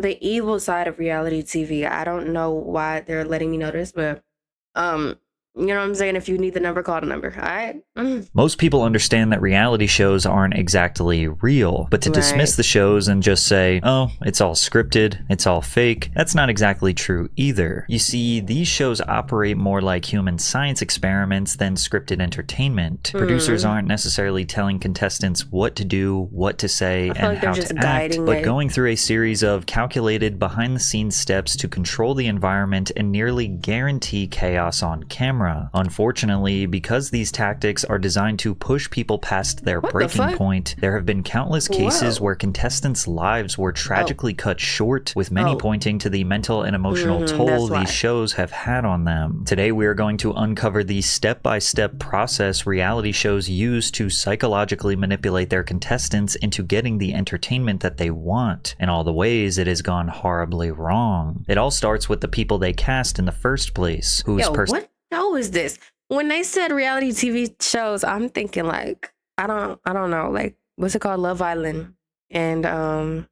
the evil side of reality TV. I don't know why they're letting me know this, but you know what I'm saying? If you need the number, call the number. All right. Most people understand that reality shows aren't exactly real, but to dismiss the shows and just say, oh, it's all scripted, it's all fake, that's not exactly true either. You see, these shows operate more like human science experiments than scripted entertainment. Producers aren't necessarily telling contestants what to do, what to say, and how to act, but going through a series of calculated behind-the-scenes steps to control the environment and nearly guarantee chaos on camera. Unfortunately, because these tactics are designed to push people past their breaking point, there have been countless cases where contestants' lives were tragically cut short, with many pointing to the mental and emotional toll these shows have had on them. Today, we are going to uncover the step-by-step process reality shows use to psychologically manipulate their contestants into getting the entertainment that they want, and all the ways it has gone horribly wrong. It all starts with the people they cast in the first place, whose what show is this? When they said reality TV shows, I'm thinking like, I don't know, like, what's it called? Love Island. And I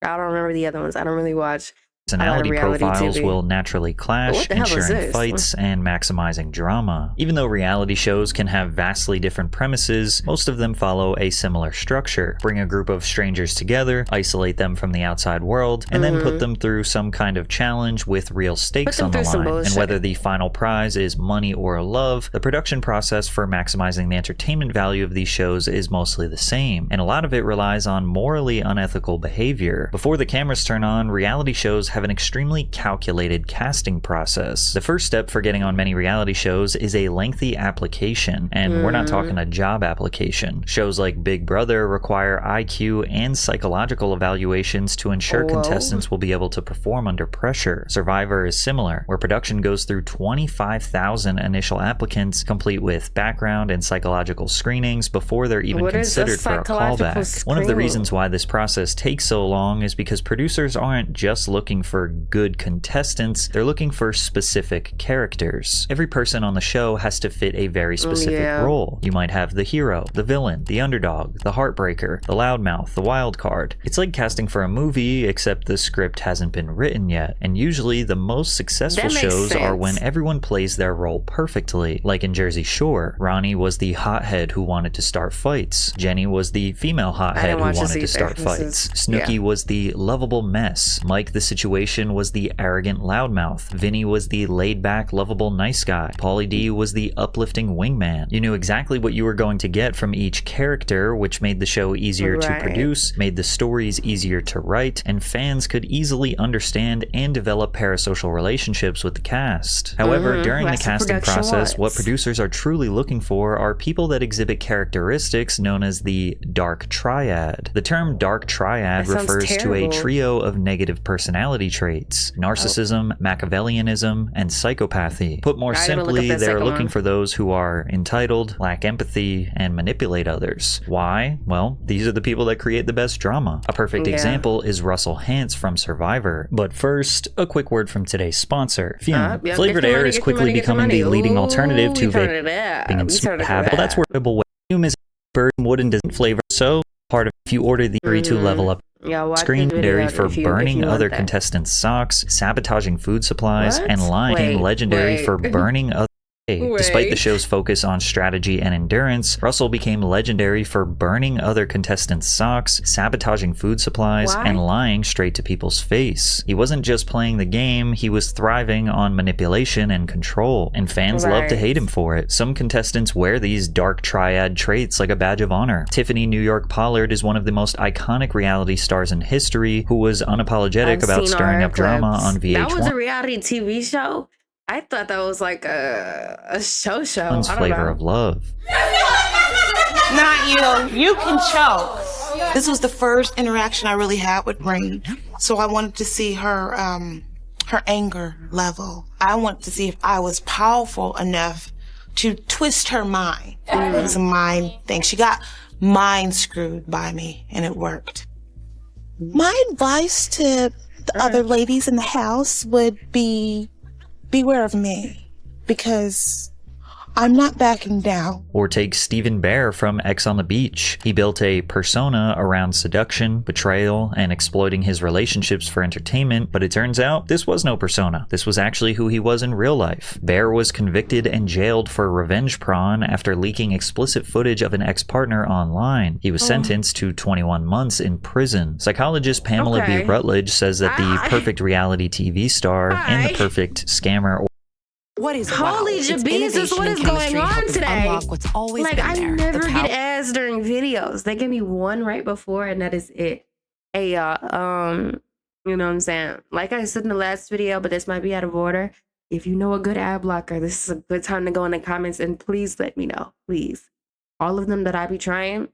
don't remember the other ones. I don't really watch personality profiles will naturally clash, ensuring fights and maximizing drama. Even though reality shows can have vastly different premises, most of them follow a similar structure. Bring a group of strangers together, isolate them from the outside world, and then put them through some kind of challenge with real stakes on the line. And whether the final prize is money or love, the production process for maximizing the entertainment value of these shows is mostly the same, and a lot of it relies on morally unethical behavior. Before the cameras turn on, reality shows have an extremely calculated casting process. The first step for getting on many reality shows is a lengthy application, and we're not talking a job application. Shows like Big Brother require IQ and psychological evaluations to ensure contestants will be able to perform under pressure. Survivor is similar, where production goes through 25,000 initial applicants, complete with background and psychological screenings before they're even considered for a callback. One of the reasons why this process takes so long is because producers aren't just looking for good contestants, they're looking for specific characters. Every person on the show has to fit a very specific role. You might have the hero, the villain, the underdog, the heartbreaker, the loudmouth, the wild card. It's like casting for a movie, except the script hasn't been written yet. And usually the most successful shows are when everyone plays their role perfectly. Like in Jersey Shore, Ronnie was the hothead who wanted to start fights. Jenny was the female hothead who wanted to start fights. Snooki was the lovable mess. Mike the situation was the arrogant loudmouth. Vinny was the laid-back, lovable nice guy. Pauly D was the uplifting wingman. You knew exactly what you were going to get from each character, which made the show easier to produce, made the stories easier to write, and fans could easily understand and develop parasocial relationships with the cast. However, during the casting process, what producers are truly looking for are people that exhibit characteristics known as the dark triad. The term dark triad refers to a trio of negative personality traits: narcissism, Machiavellianism, and psychopathy. Put more simply, they're looking for those who are entitled, lack empathy, and manipulate others. Why? Well, these are the people that create the best drama. A perfect example is Russell Hantz from Survivor. But first, a quick word from today's sponsor, Fume. Flavored air is quickly becoming the leading alternative to vaping and habit. Well, that's where Fume is bird wood and doesn't flavor, so part of if you order the 3-2 level up screen legendary for burning other contestants' socks, sabotaging food supplies, and lying legendary for burning other. Despite the show's focus on strategy and endurance, Russell became legendary for burning other contestants' socks, sabotaging food supplies, and lying straight to people's face. He wasn't just playing the game, he was thriving on manipulation and control, and fans love to hate him for it. Some contestants wear these dark triad traits like a badge of honor. Tiffany New York Pollard is one of the most iconic reality stars in history who was unapologetic about stirring up drama on VH1. That was a reality TV show? I thought that was like a show. Flavor of Love. Not you. You can choke. This was the first interaction I really had with Rain, so I wanted to see her her anger level. I wanted to see if I was powerful enough to twist her mind. It was a mind thing. She got mind screwed by me, and it worked. My advice to the other ladies in the house would be beware of me, because I'm not backing down. Or take Stephen Bear from X on the Beach. He built a persona around seduction, betrayal, and exploiting his relationships for entertainment, but it turns out this was no persona. This was actually who he was in real life. Bear was convicted and jailed for revenge porn after leaking explicit footage of an ex-partner online. He was sentenced to 21 months in prison. Psychologist Pamela B. Rutledge says that the perfect reality TV star and the perfect scammer. What is holy Jesus? What is going on today? Like, I never get ads during videos. They give me one right before, and that is it. Hey, y'all. You know what I'm saying? Like I said in the last video, but this might be out of order. If you know a good ad blocker, this is a good time to go in the comments and please let me know. Please. All of them that I be trying,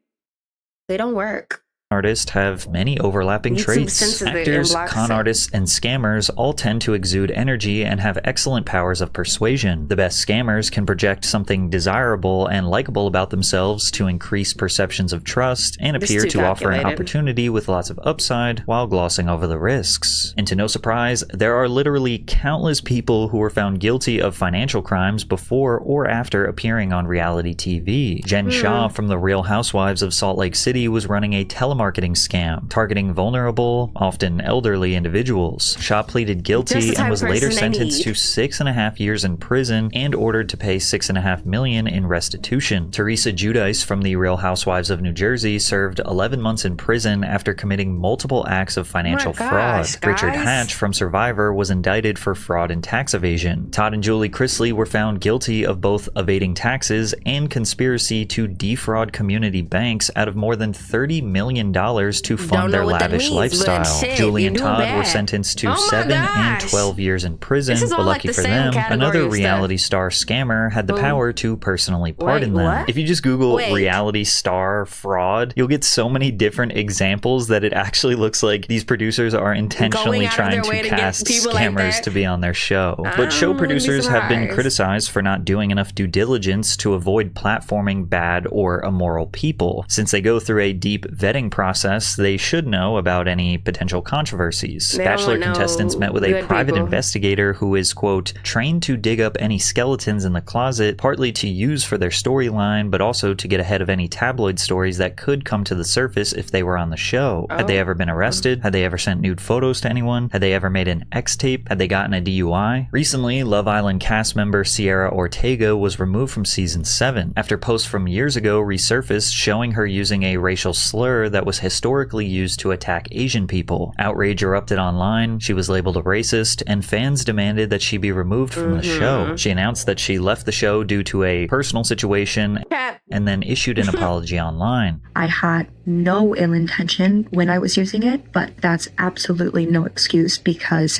they don't work. Artists have many overlapping traits. Actors, con artists, and scammers all tend to exude energy and have excellent powers of persuasion. The best scammers can project something desirable and likable about themselves to increase perceptions of trust and appear to offer an opportunity with lots of upside while glossing over the risks. And to no surprise, there are literally countless people who were found guilty of financial crimes before or after appearing on reality TV. Jen Shah from The Real Housewives of Salt Lake City was running a telemarketing scam targeting vulnerable, often elderly individuals. Shah pleaded guilty and was later sentenced to 6.5 years in prison and ordered to pay $6.5 million in restitution. Teresa Giudice from The Real Housewives of New Jersey served 11 months in prison after committing multiple acts of financial fraud. Richard Hatch from Survivor was indicted for fraud and tax evasion. Todd and Julie Chrisley were found guilty of both evading taxes and conspiracy to defraud community banks out of more than $30 million to fund their lavish lifestyle. Julie and Todd were sentenced to 7 and 12 years in prison, but lucky for them, another reality star scammer had the power to personally pardon them. If you just Google reality star fraud, you'll get so many different examples that it actually looks like these producers are intentionally trying to cast scammers to be on their show. But show producers have been criticized for not doing enough due diligence to avoid platforming bad or immoral people. Since they go through a deep vetting process, they should know about any potential controversies. Bachelor contestants met with a private investigator who is, quote, trained to dig up any skeletons in the closet, partly to use for their storyline, but also to get ahead of any tabloid stories that could come to the surface if they were on the show. Had they ever been arrested? Had they ever sent nude photos to anyone? Had they ever made an X tape? Had they gotten a DUI? Recently, Love Island cast member Sierra Ortega was removed from season 7 after posts from years ago resurfaced showing her using a racial slur that was historically used to attack Asian people. Outrage erupted online, she was labeled a racist, and fans demanded that she be removed from the show. She announced that she left the show due to a personal situation and then issued an apology online. I had no ill intention when I was using it, but that's absolutely no excuse because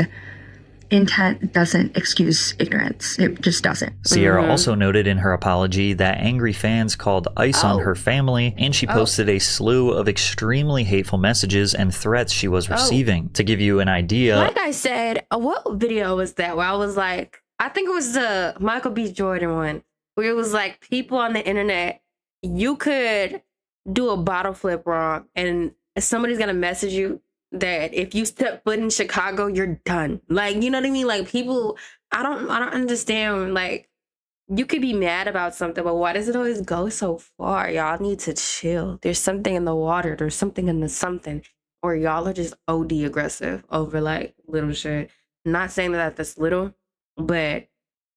intent doesn't excuse ignorance. It just doesn't. Sierra also noted in her apology that angry fans called ICE on her family, and she posted a slew of extremely hateful messages and threats she was receiving. To give you an idea, like I said, what video was that where I was like, I think it was the Michael B. Jordan one, where it was like people on the internet, you could do a bottle flip wrong and somebody's gonna message you that if you step foot in Chicago, you're done. Like, you know what I mean? Like, people, I don't understand. Like, you could be mad about something, but why does it always go so far? Y'all need to chill. There's something in the water. There's something in the something. Or y'all are just OD aggressive over like little shit. I'm not saying that that's little, but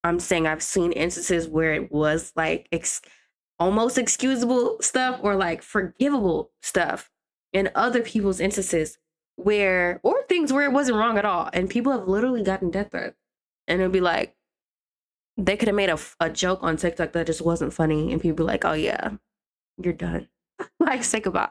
I'm saying I've seen instances where it was like almost excusable stuff or like forgivable stuff in other people's instances where, or things where it wasn't wrong at all. And people have literally gotten death threats. And it'll be like, they could have made a joke on TikTok that just wasn't funny. And people be like, oh yeah, you're done. Like, say goodbye.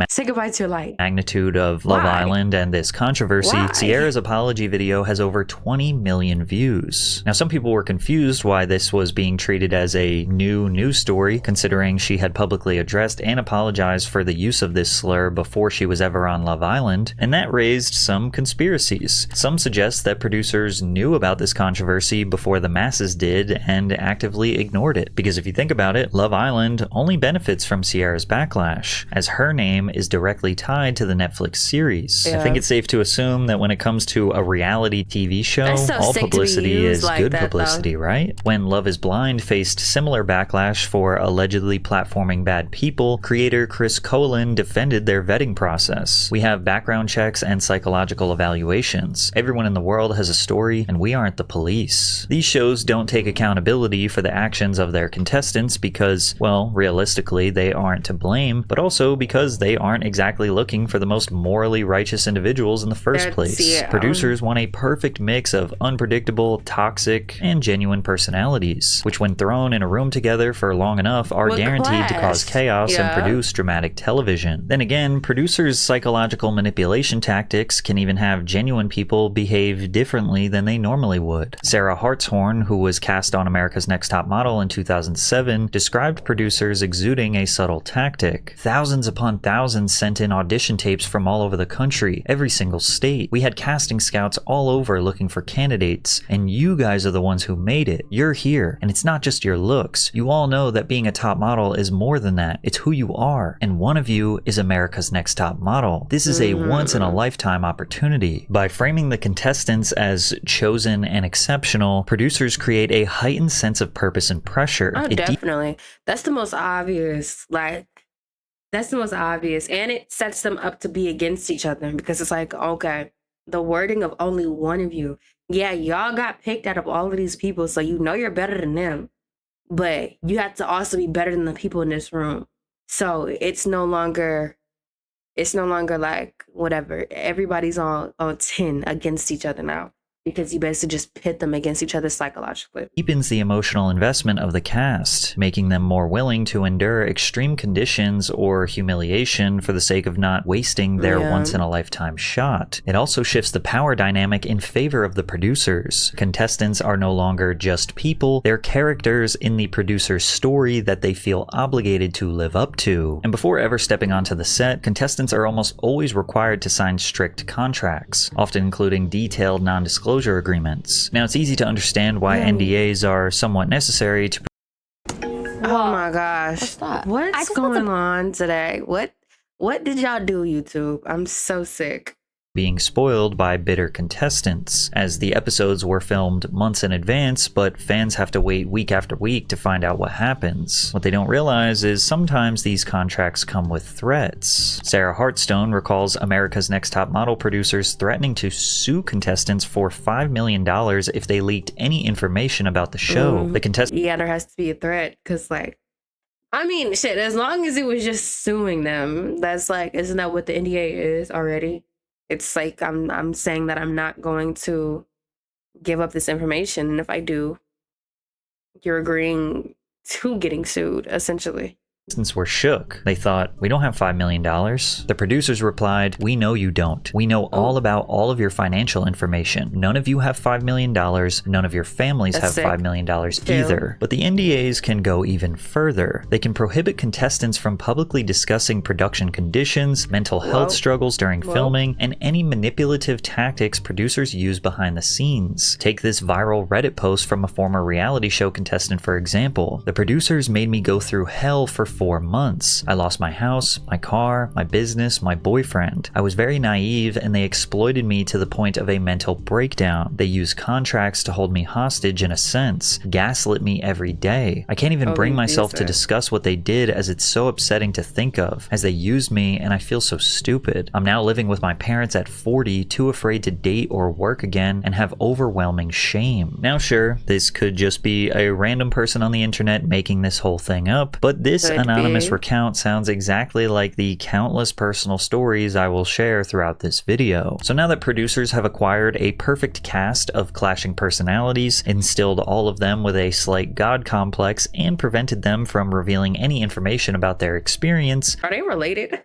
Say goodbye to your life. Magnitude of Love Island and this controversy, Sierra's apology video has over 20 million views. Now, some people were confused why this was being treated as a new news story, considering she had publicly addressed and apologized for the use of this slur before she was ever on Love Island, and that raised some conspiracies. Some suggest that producers knew about this controversy before the masses did and actively ignored it. Because if you think about it, Love Island only benefits from Sierra's backlash. backlash, as her name is directly tied to the Netflix series. I think it's safe to assume that when it comes to a reality TV show, all publicity is good publicity, right? When Love is Blind faced similar backlash for allegedly platforming bad people, creator Chris Colin defended their vetting process. We have background checks and psychological evaluations. Everyone in the world has a story, and we aren't the police. These shows don't take accountability for the actions of their contestants because, well, realistically, they aren't to blame, but also because they aren't exactly looking for the most morally righteous individuals in the first place. Producers want a perfect mix of unpredictable, toxic, and genuine personalities, which when thrown in a room together for long enough are guaranteed to cause chaos and produce dramatic television. Then again, producers' psychological manipulation tactics can even have genuine people behave differently than they normally would. Sarah Hartshorn, who was cast on America's Next Top Model in 2007, described producers exuding a subtle tactic. Thousands upon thousands sent in audition tapes from all over the country, every single state. We had casting scouts all over looking for candidates, and you guys are the ones who made it. You're here, and it's not just your looks. You all know that being a top model is more than that. It's who you are, and one of you is America's Next Top Model. This is a once-in-a-lifetime opportunity. By framing the contestants as chosen and exceptional, producers create a heightened sense of purpose and pressure. Oh, definitely. That's the most obvious. That's the most obvious. And it sets them up to be against each other because it's like, okay, the wording of only one of you. Yeah, y'all got picked out of all of these people, so you know you're better than them. But you have to also be better than the people in this room. So it's no longer like whatever. Everybody's on 10 against each other now, because you basically just pit them against each other psychologically. Deepens the emotional investment of the cast, making them more willing to endure extreme conditions or humiliation for the sake of not wasting their once-in-a-lifetime shot. It also shifts the power dynamic in favor of the producers. Contestants are no longer just people, they're characters in the producer's story that they feel obligated to live up to. And before ever stepping onto the set, contestants are almost always required to sign strict contracts, often including detailed non-disclosure agreements. Now, it's easy to understand why NDAs are somewhat necessary to... Oh my gosh. What's going on today? What did y'all do, YouTube? I'm so sick. Being spoiled by bitter contestants, as the episodes were filmed months in advance, but fans have to wait week after week to find out what happens. What they don't realize is sometimes these contracts come with threats. Sarah Hartstone recalls America's Next Top Model producers threatening to sue contestants for $5 million if they leaked any information about the show. The contestant... Yeah, there has to be a threat, because shit, as long as it was just suing them, that's like, isn't that what the NDA is already? It's like I'm saying that I'm not going to give up this information, and if I do, you're agreeing to getting sued, essentially. Were shook. They thought, we don't have $5 million. The producers replied, we know you don't. We know all about all of your financial information. None of you have $5 million. None of your families have $5 million either. But the NDAs can go even further. They can prohibit contestants from publicly discussing production conditions, mental health struggles during filming, and any manipulative tactics producers use behind the scenes. Take this viral Reddit post from a former reality show contestant, for example. The producers made me go through hell for 4 months. I lost my house, my car, my business, my boyfriend. I was very naive, and they exploited me to the point of a mental breakdown. They used contracts to hold me hostage in a sense, gaslit me every day. I can't even bring myself to discuss what they did, as it's so upsetting to think of, as they used me and I feel so stupid. I'm now living with my parents at 40, too afraid to date or work again, and have overwhelming shame. Now sure, this could just be a random person on the internet making this whole thing up, but this anonymous recount sounds exactly like the countless personal stories I will share throughout this video. So now that producers have acquired a perfect cast of clashing personalities, instilled all of them with a slight god complex, and prevented them from revealing any information about their experience, are they related?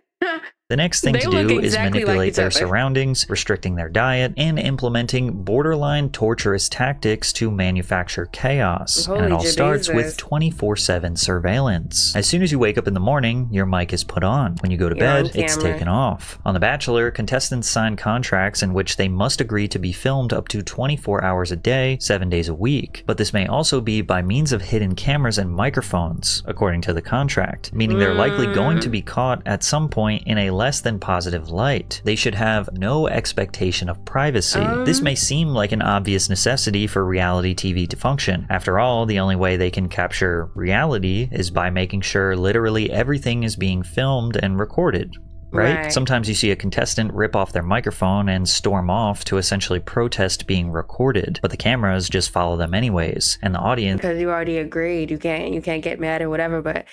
The next thing to do is manipulate their surroundings, restricting their diet, and implementing borderline torturous tactics to manufacture chaos. And it all starts with 24/7 surveillance. As soon as you wake up in the morning, your mic is put on. When you go to bed, it's taken off. On The Bachelor, contestants sign contracts in which they must agree to be filmed up to 24 hours a day, 7 days a week. But this may also be by means of hidden cameras and microphones, according to the contract, meaning they're likely going to be caught at some point in a less than positive light. They should have no expectation of privacy. This may seem like an obvious necessity for reality TV to function. After all, the only way they can capture reality is by making sure literally everything is being filmed and recorded. Right? Sometimes you see a contestant rip off their microphone and storm off to essentially protest being recorded, but the cameras just follow them anyways, and the audience, because you already agreed, you can't get mad or whatever. But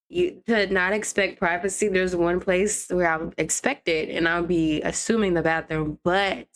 you to not expect privacy, there's one place where I would expect it, and I'll be assuming the bathroom. But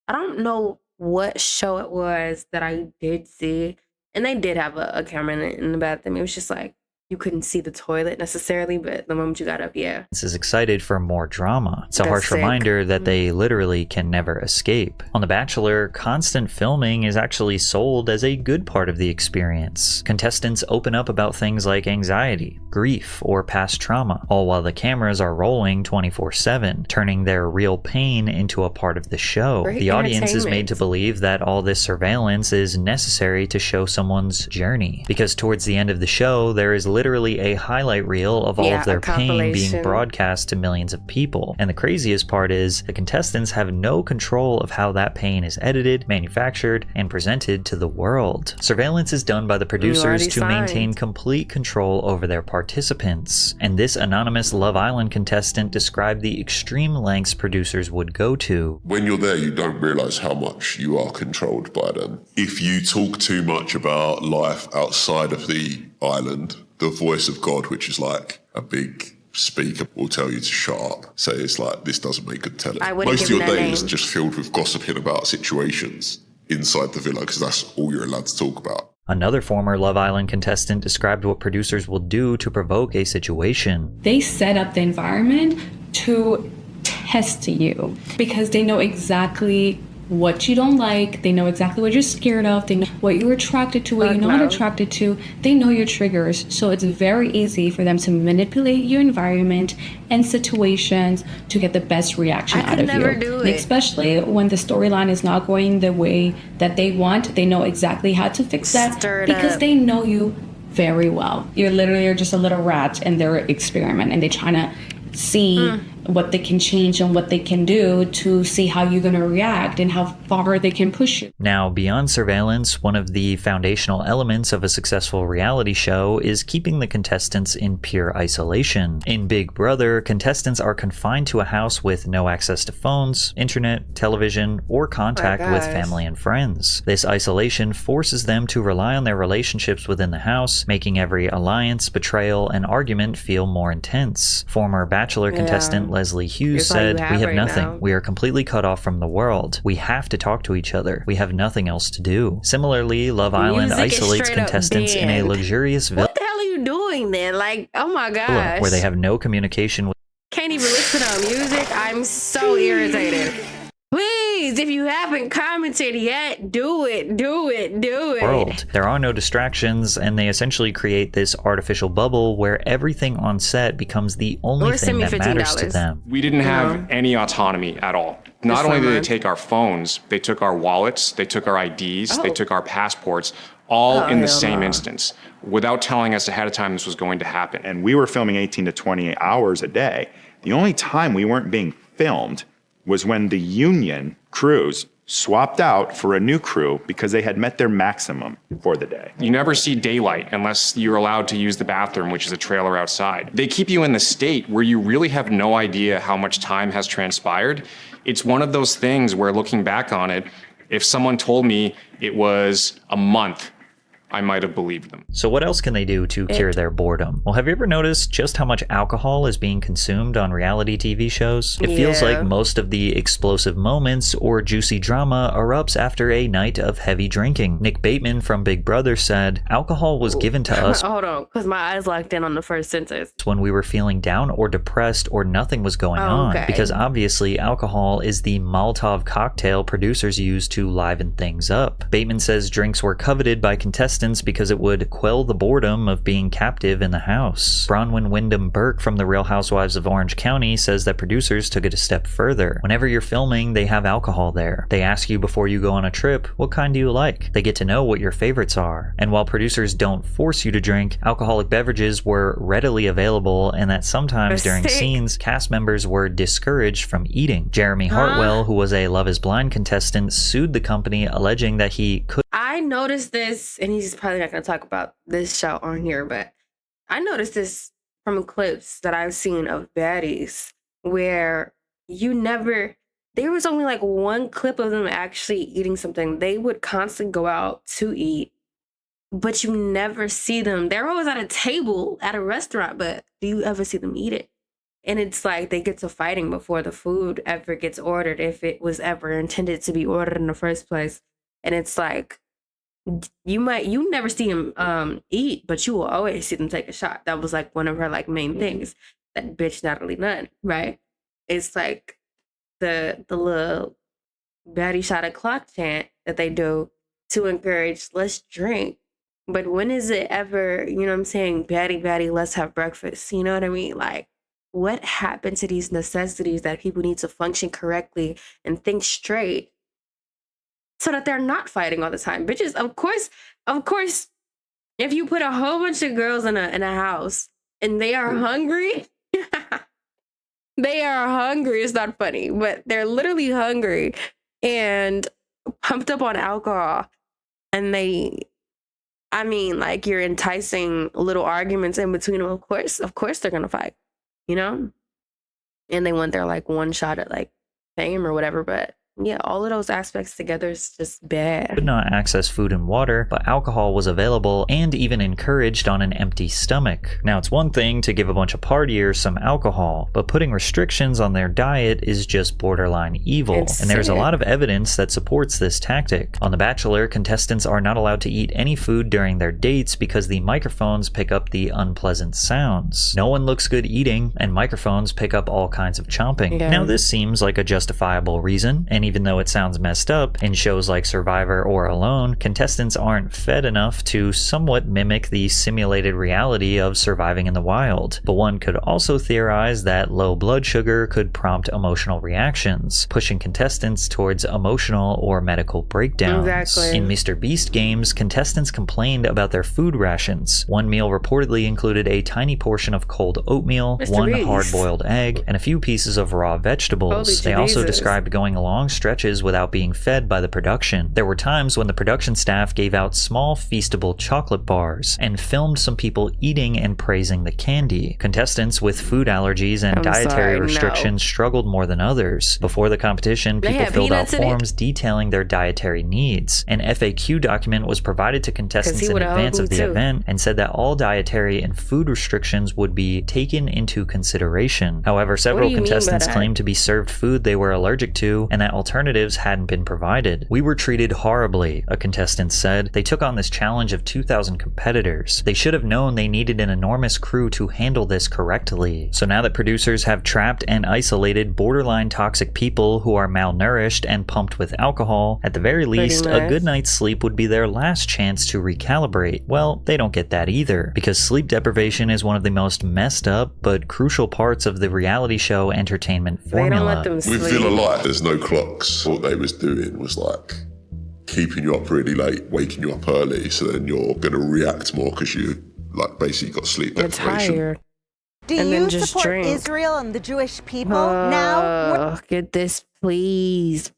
I don't know what show it was that I did see, and they did have a camera in the bathroom. It was just like, you couldn't see the toilet necessarily, but the moment you got up, This is excited for more drama. It's a harsh reminder that they literally can never escape. On The Bachelor, constant filming is actually sold as a good part of the experience. Contestants open up about things like anxiety, grief, or past trauma, all while the cameras are rolling 24/7, turning their real pain into a part of the show. The audience is made to believe that all this surveillance is necessary to show someone's journey, because towards the end of the show, there is literally a highlight reel of all of their pain being broadcast to millions of people. And the craziest part is the contestants have no control of how that pain is edited, manufactured, and presented to the world. Surveillance is done by the producers to maintain complete control over their participants. And this anonymous Love Island contestant described the extreme lengths producers would go to. When you're there, you don't realize how much you are controlled by them. If you talk too much about life outside of the island, the voice of God, which is like a big speaker, will tell you to shut up. So it's like, this doesn't make good television. Most of your day is just filled with gossiping about situations inside the villa, because that's all you're allowed to talk about. Another former Love Island contestant described what producers will do to provoke a situation. They set up the environment to test you because they know exactly what you don't like, they know exactly what you're scared of, they know what you're attracted to, what you're not attracted to, they know your triggers. So it's very easy for them to manipulate your environment and situations to get the best reaction out of you. Especially when the storyline is not going the way that they want, they know exactly how to fix that because they know you very well. You're literally just a little rat in their experiment, and they're trying to see what they can change and what they can do to see how you're going to react and how far they can push you. Now, beyond surveillance, one of the foundational elements of a successful reality show is keeping the contestants in pure isolation. In Big Brother, contestants are confined to a house with no access to phones, internet, television, or contact with family and friends. This isolation forces them to rely on their relationships within the house, making every alliance, betrayal, and argument feel more intense. Former Bachelor contestant Leslie Hughes said, "We have nothing. We are completely cut off from the world. We have to talk to each other. We have nothing else to do." Similarly, Love Island isolates contestants in a luxurious villa. What the hell are you doing then? Like, oh my gosh. Where they have no communication with. Can't even listen to music. I'm so irritated. Please, if you haven't commented yet, do it. World. There are no distractions, and they essentially create this artificial bubble where everything on set becomes the only thing that matters to them. We didn't have any autonomy at all. Not only did they take our phones, they took our wallets, they took our IDs, they took our passports, all in the same instance, without telling us ahead of time this was going to happen. And we were filming 18 to 20 hours a day. The only time we weren't being filmed was when the union crews swapped out for a new crew because they had met their maximum for the day. You never see daylight unless you're allowed to use the bathroom, which is a trailer outside. They keep you in the state where you really have no idea how much time has transpired. It's one of those things where, looking back on it, if someone told me it was a month I might have believed them. So what else can they do to cure their boredom? Well, have you ever noticed just how much alcohol is being consumed on reality TV shows? It feels like most of the explosive moments or juicy drama erupts after a night of heavy drinking. Nick Bateman from Big Brother said, alcohol was given to us hold on, because my eyes locked in on the first sentence. When we were feeling down or depressed or nothing was going on. Because obviously alcohol is the Molotov cocktail producers use to liven things up. Bateman says drinks were coveted by contestants because it would quell the boredom of being captive in the house. Bronwyn Wyndham Burke from The Real Housewives of Orange County says that producers took it a step further. Whenever you're filming, they have alcohol there. They ask you before you go on a trip, what kind do you like? They get to know what your favorites are. And while producers don't force you to drink, alcoholic beverages were readily available, and that sometimes during scenes, cast members were discouraged from eating. Jeremy Hartwell, who was a Love is Blind contestant, sued the company alleging that he could. I noticed this, and he's probably not going to talk about this show on here, but I noticed this from clips that I've seen of baddies where there was only like one clip of them actually eating something. They would constantly go out to eat, but you never see them. They're always at a table at a restaurant, but do you ever see them eat it? And it's like they get to fighting before the food ever gets ordered, if it was ever intended to be ordered in the first place. And it's like, you never see them eat, but you will always see them take a shot. That was like one of her like main things. That bitch Natalie Nunn, right? It's like the little baddie shot of clock chant that they do to encourage let's drink. But when is it ever, you know what I'm saying, baddie, let's have breakfast? You know what I mean? Like, what happened to these necessities that people need to function correctly and think straight so that they're not fighting all the time? Bitches, of course, if you put a whole bunch of girls in a house and they are hungry, it's not funny, but they're literally hungry and pumped up on alcohol, and like you're enticing little arguments in between them. Of course they're gonna fight, you know? And they want their like one shot at like fame or whatever, but yeah, all of those aspects together is just bad. Could not access food and water, but alcohol was available and even encouraged on an empty stomach. Now, it's one thing to give a bunch of partiers some alcohol, but putting restrictions on their diet is just borderline evil. And there's a lot of evidence that supports this tactic. On The Bachelor, contestants are not allowed to eat any food during their dates because the microphones pick up the unpleasant sounds. No one looks good eating, and microphones pick up all kinds of chomping. Yeah. Now, this seems like a justifiable reason, and even though it sounds messed up, in shows like Survivor or Alone, contestants aren't fed enough to somewhat mimic the simulated reality of surviving in the wild. But one could also theorize that low blood sugar could prompt emotional reactions, pushing contestants towards emotional or medical breakdowns. Exactly. In Mr. Beast games, contestants complained about their food rations. One meal reportedly included a tiny portion of cold oatmeal, one hard-boiled egg, and a few pieces of raw vegetables. They also described going along stretches without being fed by the production. There were times when the production staff gave out small feastable chocolate bars and filmed some people eating and praising the candy. Contestants with food allergies and dietary restrictions struggled more than others. Before the competition, people filled out forms detailing their dietary needs. An FAQ document was provided to contestants in advance of the event and said that all dietary and food restrictions would be taken into consideration. However, several contestants claimed to be served food they were allergic to and that alternatives hadn't been provided. "We were treated horribly," a contestant said. "They took on this challenge of 2,000 competitors. They should have known they needed an enormous crew to handle this correctly." So now that producers have trapped and isolated borderline toxic people who are malnourished and pumped with alcohol, at the very least, a good night's sleep would be their last chance to recalibrate. Well, they don't get that either, because sleep deprivation is one of the most messed up but crucial parts of the reality show entertainment formula. They don't let them sleep. We feel alive. There's no clocks. What they was doing was like keeping you up really late, waking you up early, so then you're going to react more because you like basically got sleep deprivation. Tired. Do and you then just support drink. Israel and the Jewish people now? Get this Please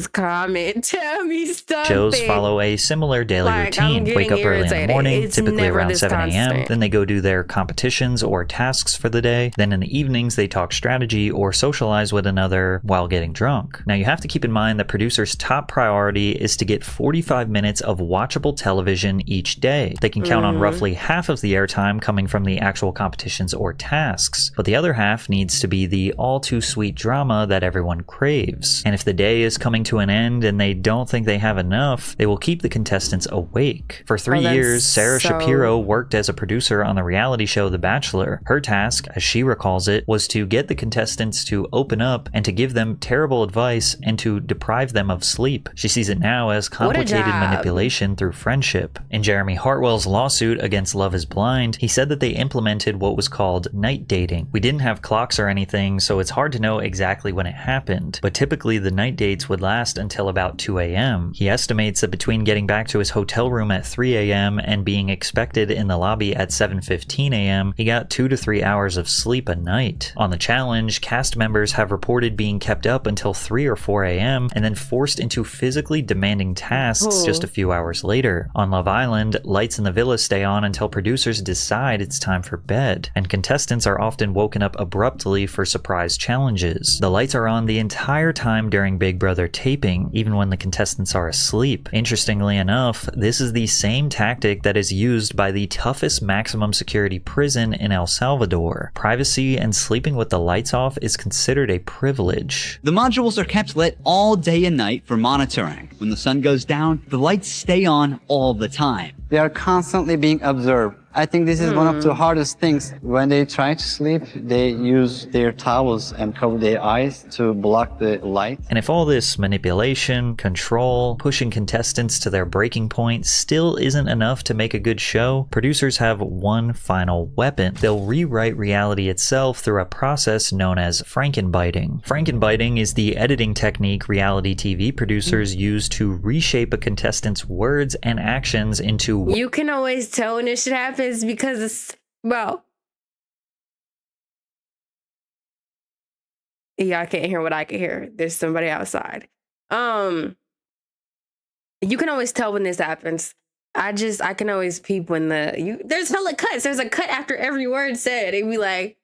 comment. Tell me something. Shows follow a similar daily routine. Wake up early in the morning, typically around 7 a.m. Then they go do their competitions or tasks for the day. Then in the evenings, they talk strategy or socialize with another while getting drunk. Now you have to keep in mind that producers' top priority is to get 45 minutes of watchable television each day. They can count on roughly half of the airtime coming from the actual competitions or tasks, but the other half needs to be the all too sweet drama that everyone craves. And if the day is coming to an end and they don't think they have enough, they will keep the contestants awake. For 3 years, Sarah Shapiro worked as a producer on the reality show The Bachelor. Her task, as she recalls it, was to get the contestants to open up and to give them terrible advice and to deprive them of sleep. She sees it now as complicated manipulation through friendship. In Jeremy Hartwell's lawsuit against Love is Blind, he said that they implemented what was called night dating. We didn't have clocks or anything, so it's hard to know exactly when it happened, but typically the night dates would last until about 2 a.m. He estimates that between getting back to his hotel room at 3 a.m. and being expected in the lobby at 7:15 a.m., he got 2 to 3 hours of sleep a night. On The Challenge, cast members have reported being kept up until 3 or 4 a.m. and then forced into physically demanding tasks just a few hours later. On Love Island, lights in the villa stay on until producers decide it's time for bed, and contestants are often woken up abruptly for surprise challenges. The lights are on the entire time during Big Brother taping, even when the contestants are asleep. Interestingly enough, this is the same tactic that is used by the toughest maximum security prison in El Salvador. Privacy and sleeping with the lights off is considered a privilege. The modules are kept lit all day and night for monitoring. When the sun goes down, the lights stay on all the time. They are constantly being observed. I think this is one of the hardest things. When they try to sleep, they use their towels and cover their eyes to block the light. And if all this manipulation, control, pushing contestants to their breaking point still isn't enough to make a good show, producers have one final weapon. They'll rewrite reality itself through a process known as frankenbiting. Frankenbiting is the editing technique reality TV producers use to reshape a contestant's words and actions into... You can always tell when this shit happens because it's, well, y'all can't hear what I can hear. There's somebody outside. You can always tell when this happens. I can always peep when there's hella cuts. There's a cut after every word said. It'd be like,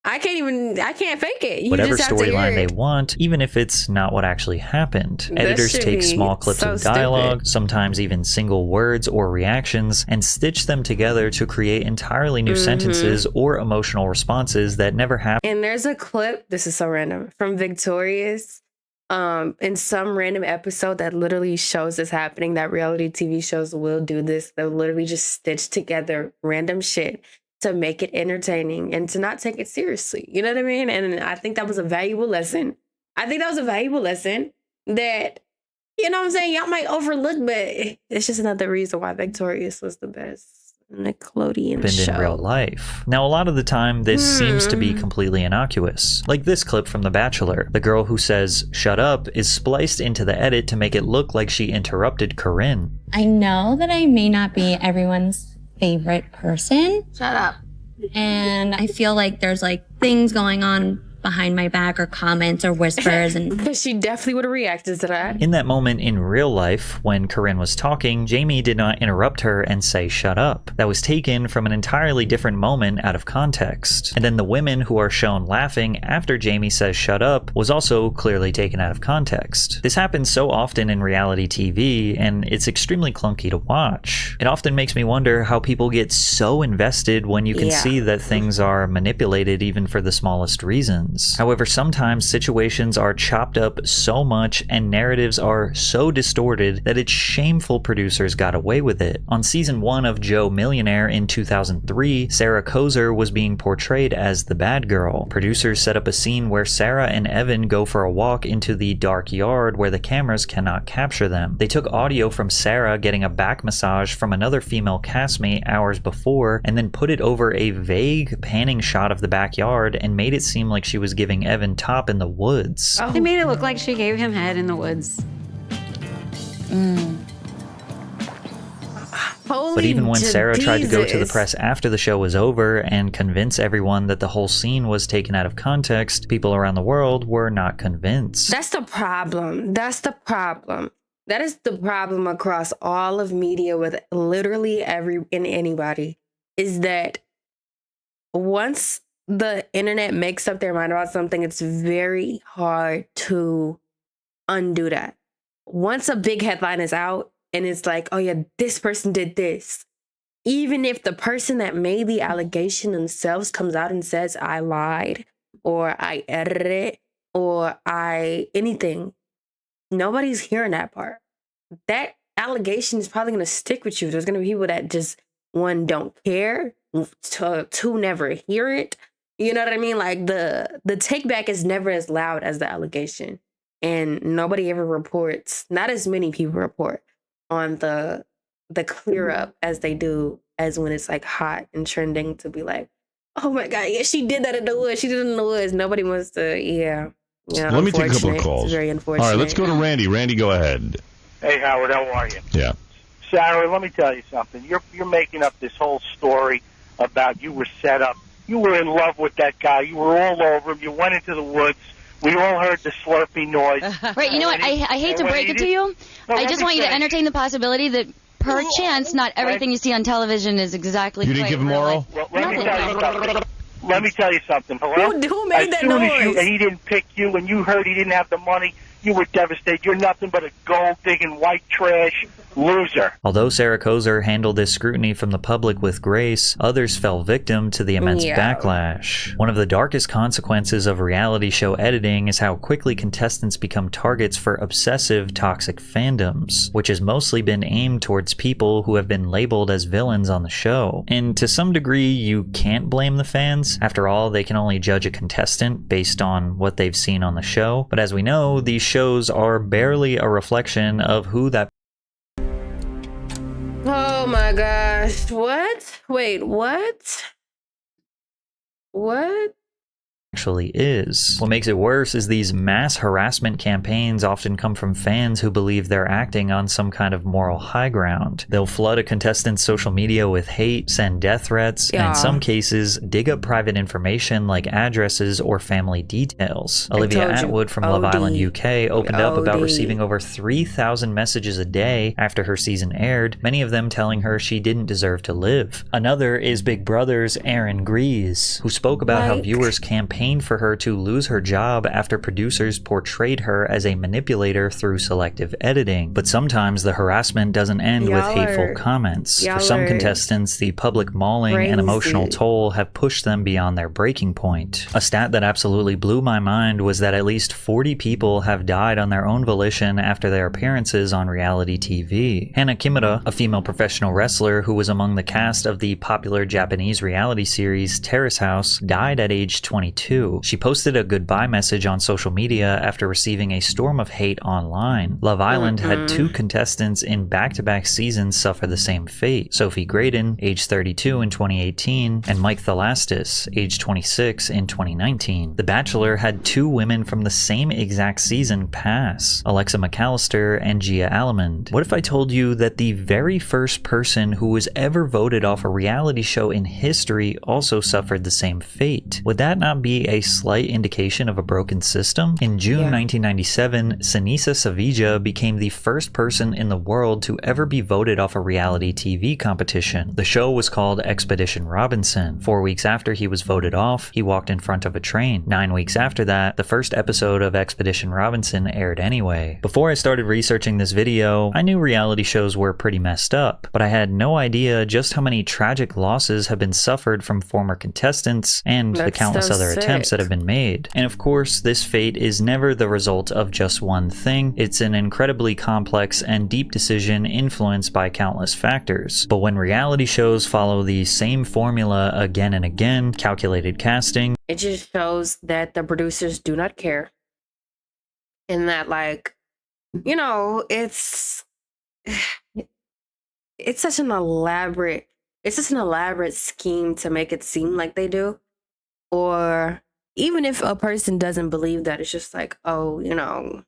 I can't fake it. Whatever storyline they want, even if it's not what actually happened. Editors take small clips of dialogue, sometimes even single words or reactions, and stitch them together to create entirely new sentences or emotional responses that never happened. And there's a clip, this is so random, from Victorious, in some random episode that literally shows this happening, that reality TV shows will do this. They'll literally just stitch together random shit to make it entertaining and to not take it seriously. You know what I mean? And I think that was a valuable lesson. That, you know what I'm saying, y'all might overlook, but it's just another reason why Victorious was the best Nickelodeon show. In real life. Now, a lot of the time, this seems to be completely innocuous. Like this clip from The Bachelor. The girl who says, "shut up," is spliced into the edit to make it look like she interrupted Corinne. I know that I may not be everyone's favorite person. Shut up. And I feel like there's like things going on behind my back or comments or whispers, and because she definitely would have reacted to that. In that moment in real life, when Corinne was talking, Jamie did not interrupt her and say shut up. That was taken from an entirely different moment out of context. And then the women who are shown laughing after Jamie says shut up was also clearly taken out of context. This happens so often in reality TV, and it's extremely clunky to watch. It often makes me wonder how people get so invested when you can see that things are manipulated even for the smallest reasons. However, sometimes situations are chopped up so much and narratives are so distorted that it's shameful producers got away with it. On season 1 of Joe Millionaire in 2003, Sarah Kozer was being portrayed as the bad girl. Producers set up a scene where Sarah and Evan go for a walk into the dark yard where the cameras cannot capture them. They took audio from Sarah getting a back massage from another female castmate hours before and then put it over a vague panning shot of the backyard and made it seem like she was giving Evan top in the woods. They made it look like she gave him head in the woods. Holy But even when Sarah tried to go to the Jesus. press after the show was over and convince everyone that the whole scene was taken out of context, people around the world were not convinced. That's the problem. That's the problem. That is the problem across all of media with literally anybody, is that once the internet makes up their mind about something, it's very hard to undo that. Once a big headline is out and it's like, oh yeah, this person did this, even if the person that made the allegation themselves comes out and says, I lied, or I edited it, or anything, nobody's hearing that part. That allegation is probably going to stick with you. There's going to be people that just, one, don't care, two, never hear it. You know what I mean? Like the take back is never as loud as the allegation. And nobody ever reports, not as many people report on the clear up as they do as when it's like hot and trending to be like, oh my God, yeah, she did that in the woods. She did it in the woods. Nobody wants to, yeah. Let me take a couple of calls. It's very unfortunate. All right, let's go to Randy. Randy, go ahead. Hey, Howard, how are you? Yeah. Sarah, let me tell you something. You're making up this whole story about you were set up. You were in love with that guy. You were all over him. You went into the woods. We all heard the slurpy noise. Right, you know what? I hate to break it to you. I just want you to entertain the possibility that perchance not everything you see on television is exactly You didn't give him oral? Well, let me tell you something. Let me tell you something. Hello? Who made as that soon noise? As and he didn't pick you and you heard he didn't have the money, you were devastated. You're nothing but a gold-digging white trash loser. Although Sarah Kozer handled this scrutiny from the public with grace, others fell victim to the immense backlash. One of the darkest consequences of reality show editing is how quickly contestants become targets for obsessive, toxic fandoms, which has mostly been aimed towards people who have been labeled as villains on the show. And to some degree, you can't blame the fans. After all, they can only judge a contestant based on what they've seen on the show. But as we know, these shows are barely a reflection of who that Oh my gosh. What? Wait, what? What? actually is. What makes it worse is these mass harassment campaigns often come from fans who believe they're acting on some kind of moral high ground. They'll flood a contestant's social media with hate, send death threats, and in some cases, dig up private information like addresses or family details. Olivia Atwood from Love Island UK opened up about receiving over 3,000 messages a day after her season aired, many of them telling her she didn't deserve to live. Another is Big Brother's Aaron Grease, who spoke about how viewers campaigned for her to lose her job after producers portrayed her as a manipulator through selective editing. But sometimes the harassment doesn't end with hateful comments. For some contestants, the public mauling and emotional toll have pushed them beyond their breaking point. A stat that absolutely blew my mind was that at least 40 people have died on their own volition after their appearances on reality TV. Hana Kimura, a female professional wrestler who was among the cast of the popular Japanese reality series Terrace House, died at age 22. She posted a goodbye message on social media after receiving a storm of hate online. Love Island had two contestants in back-to-back seasons suffer the same fate. Sophie Graydon, age 32 in 2018, and Mike Thelastis, age 26 in 2019. The Bachelor had two women from the same exact season pass, Alexa McAllister and Gia Allemond. What if I told you that the very first person who was ever voted off a reality show in history also suffered the same fate? Would that not be a slight indication of a broken system? In June 1997, Sinisa Savija became the first person in the world to ever be voted off a reality TV competition. The show was called Expedition Robinson. 4 weeks after he was voted off, he walked in front of a train. 9 weeks after that, the first episode of Expedition Robinson aired anyway. Before I started researching this video, I knew reality shows were pretty messed up, but I had no idea just how many tragic losses have been suffered from former contestants and the countless other attempts that have been made. And of course, this fate is never the result of just one thing. It's an incredibly complex and deep decision influenced by countless factors. But when reality shows follow the same formula again and again, calculated casting, it just shows that the producers do not care. And that, like, you know, it's such an elaborate scheme to make it seem like they do. Or even if a person doesn't believe that, it's just like, oh, you know,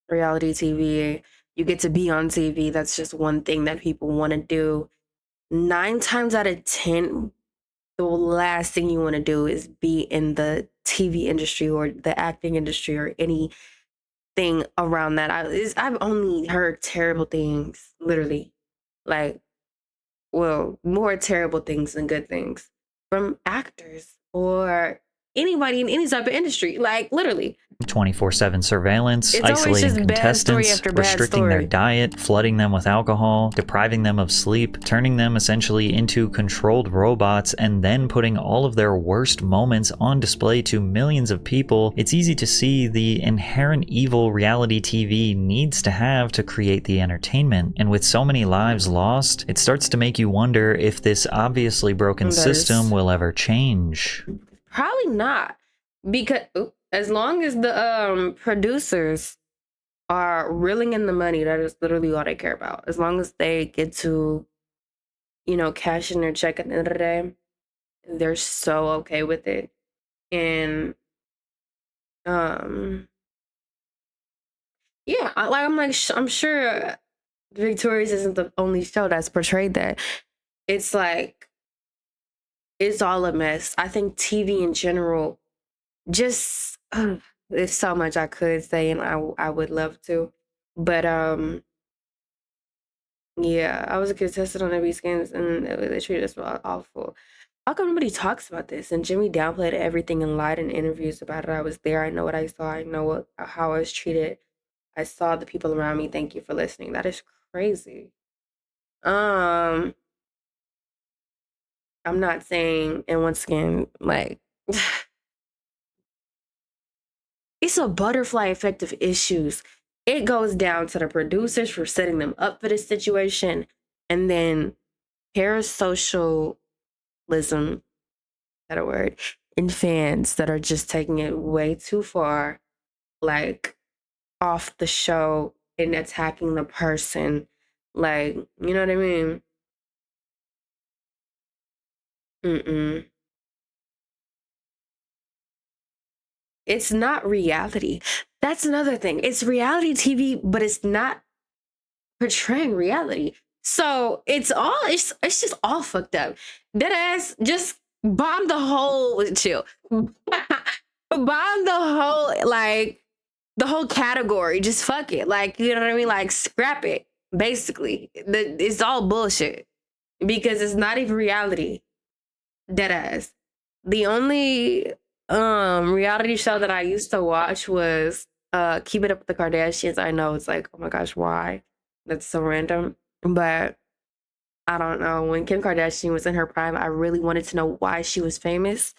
reality TV, You get to be on TV. That's just one thing that people want to do. 9 times out of 10, the last thing you want to do is be in the TV industry or the acting industry or anything around that. I've only heard terrible things, literally. Like, well, more terrible things than good things from actors or anybody in any type of industry, like literally 24/7 surveillance, isolating contestants, restricting their diet, flooding them with alcohol, depriving them of sleep, turning them essentially into controlled robots, and then putting all of their worst moments on display to millions of people. It's easy to see the inherent evil reality TV needs to have to create the entertainment. And with so many lives lost, it starts to make you wonder if this obviously broken system will ever change. Probably not, because as long as the producers are reeling in the money, that is literally all they care about. As long as they get to, cash in their check at the end of the day, they're so okay with it. And yeah, I'm sure Victorious isn't the only show that's portrayed that. It's like, it's all a mess. I think TV in general, just there's so much I could say, and I would love to, but yeah, I was a contestant on Every Skins, and they treated us awful. How come nobody talks about this? And Jimmy downplayed everything and lied in interviews about it. I was there. I know what I saw. I know how I was treated. I saw the people around me. Thank you for listening. That is crazy. I'm not saying, and once again, like, it's a butterfly effect of issues. It goes down to the producers for setting them up for this situation, and then parasocialism, is that a word, and fans that are just taking it way too far, like, off the show and attacking the person. Like, you know what I mean? It's not reality. That's another thing. It's reality TV, but it's not portraying reality. So it's just all fucked up. Deadass, just bomb the whole chill. Bomb the whole, like, the whole category. Just fuck it. Like, you know what I mean? Like, scrap it. Basically. It's all bullshit. Because it's not even reality. Deadass. The only reality show that I used to watch was Keep It Up with the Kardashians. I know it's like, oh my gosh, why? That's so random. But I don't know. When Kim Kardashian was in her prime, I really wanted to know why she was famous.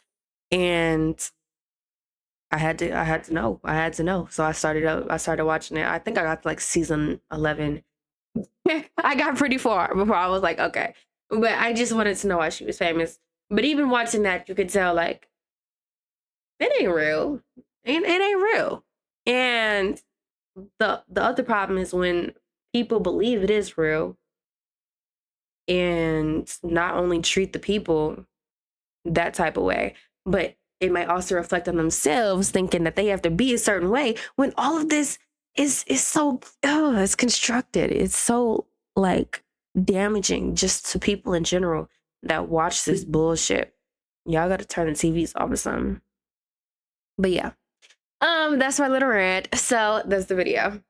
And I had to know. So I started watching it. I think I got to like season 11. I got pretty far before I was like, okay. But I just wanted to know why she was famous. But even watching that, you could tell, like, it ain't real. It ain't real. And the other problem is when people believe it is real and not only treat the people that type of way, but it might also reflect on themselves, thinking that they have to be a certain way when all of this is so, it's constructed. It's so, like, damaging just to people in general that watch this bullshit. Y'all gotta turn the TVs off or something. But yeah, that's my little rant. So that's the video.